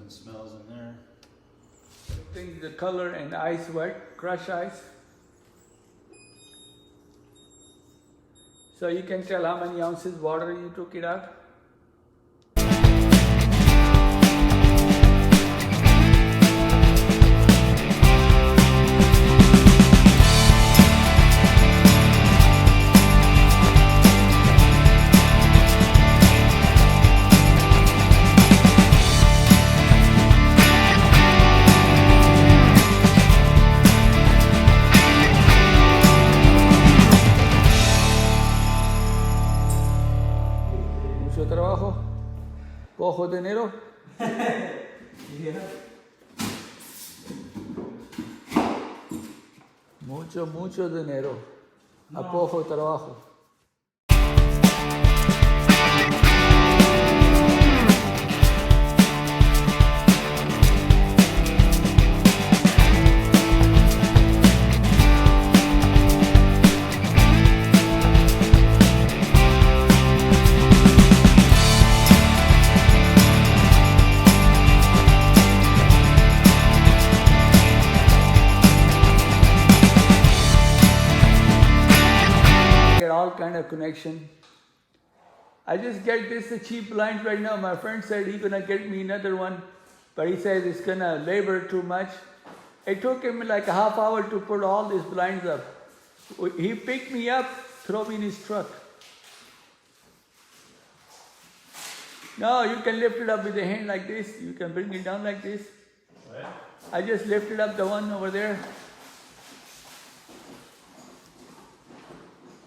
and smells in there. Things, the color and ice wet, crushed ice. So you can tell how many ounces water you took it out. Mucho trabajo, poco dinero. Yeah. Mucho dinero, a poco trabajo. All kind of connection. I just get this cheap blinds right now. My friend said he's gonna get me another one, but he says it's gonna labor too much. It took him like a half hour to put all these blinds up. He picked me up, throw me in his truck. No, you can lift it up with the hand like this. You can bring it down like this. What? I just lifted up the one over there.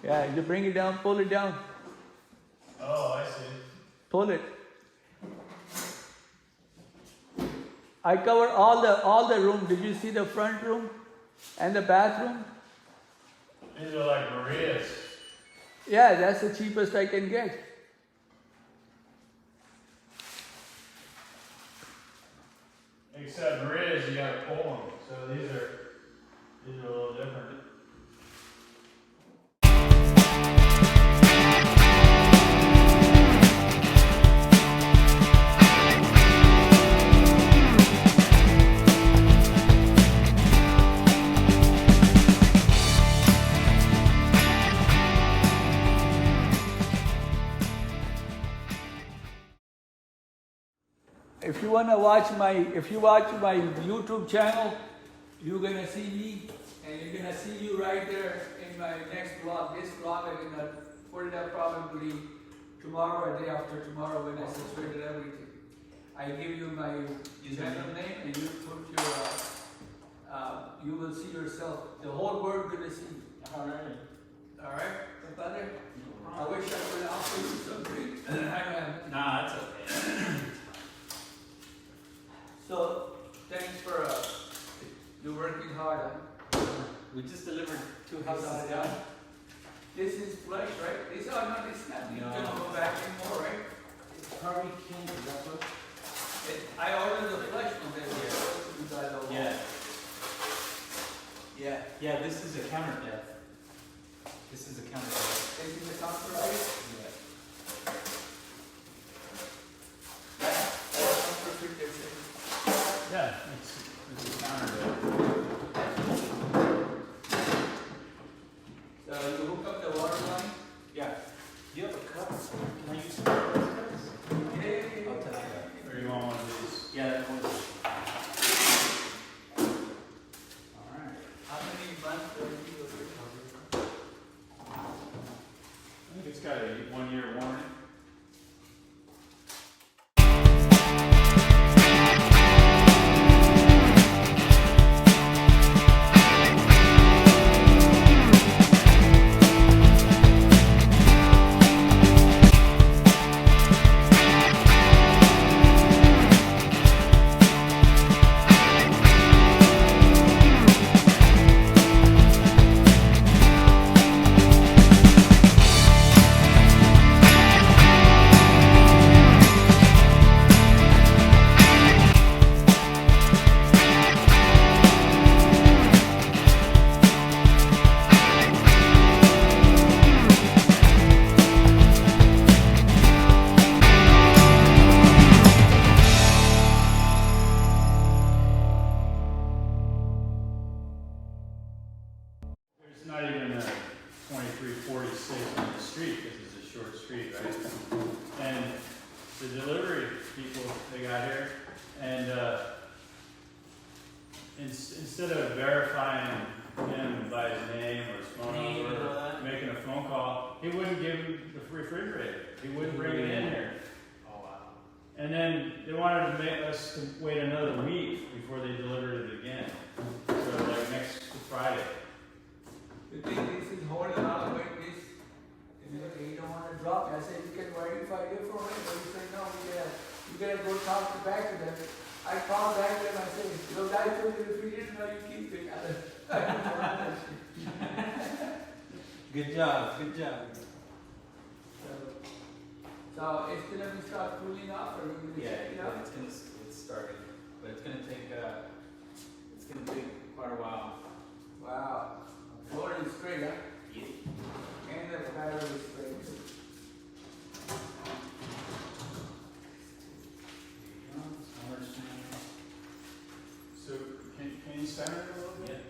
Yeah, you bring it down, pull it down. Oh, I see. Pull it. I cover all the room. Did you see the front room and the bathroom? These are like Maria's. Yeah, that's the cheapest I can get. Except Maria's, you gotta pull them. So these are a little different. If you watch my YouTube channel, you're gonna see me, and you're gonna see you right there in my next vlog. This vlog I'm gonna put it up probably tomorrow or day after tomorrow when I situated everything. I give you my channel name, and you put your you will see yourself. The whole world gonna see you. All right. All right, brother. I wish I could offer you something. I don't have. Nah, that's okay. So, thanks for you working hard. We just delivered 2 houses How's down. that? This is flesh, right? These are not this not No. gonna go back anymore, right? Harvey King, is that what? I ordered the flesh from them here. You guys all Yeah. Yeah. Yeah, this is a counter death. This is a counter death. This is the counter, right? Yeah. That's perfect, they say. Yeah, it's a counter death. So you hook up the water line? Yeah. Do you have a cup? Can I use some of those cups? Yeah. I'll test that. Or you want one of these? Yeah, that one. Alright. How many months do you I think it's they got here, and instead of verifying him by his name or his phone Name and all number, that? making a phone call, he wouldn't give him the refrigerator. He wouldn't bring it in here. Oh, wow. And then they wanted to make us to wait another week before they delivered it again. So like next Friday. You think this is holding on like this? And you don't want to drop it. I said, you can verify differently. But you say, no, you gotta go talk to back to them. I called back to them, I said, the guy told you if you didn't know, you keep it. I don't want that shit. Good job, good job. So it's gonna be start cooling off, or we're gonna Yeah, check it out? it's starting, but it's gonna take quite a while. Wow. Motor is straight, huh? Yeah. And the battery is straight. So can you center it a little bit?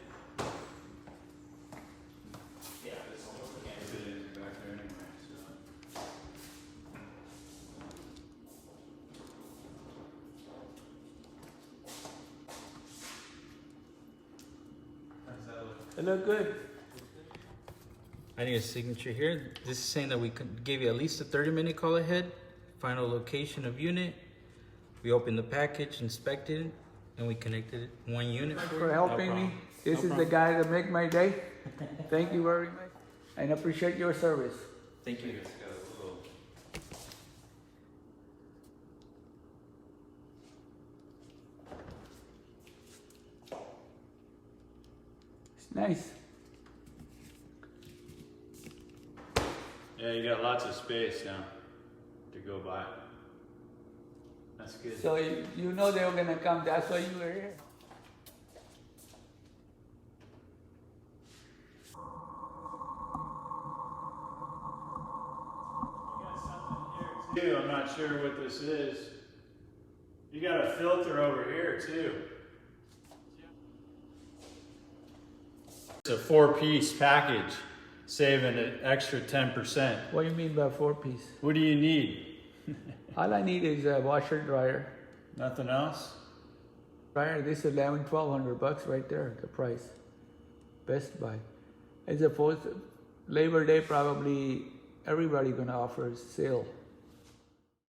Yeah, this almost If again. it is back there anyway, so. How does that look? It look good. I need a signature here. This is saying that we could give you at least a 30-minute call ahead. Final location of unit. We opened the package, inspected it, and we connected it. One unit for you. For helping me. This is the guy that make my day. Thank you very much. And appreciate your service. Thank you. It's nice. Yeah, you got lots of space now to go by. That's good. So you know they were gonna come, that's why you were here. You got something here too. I'm not sure what this is. You got a filter over here too. It's a 4-piece package, saving an extra 10%. What do you mean by 4-piece? What do you need? All I need is a washer dryer. Nothing else? Dryer, this is $1,200 right there, the price. Best Buy. As opposed to Labor Day, probably everybody gonna offer a sale.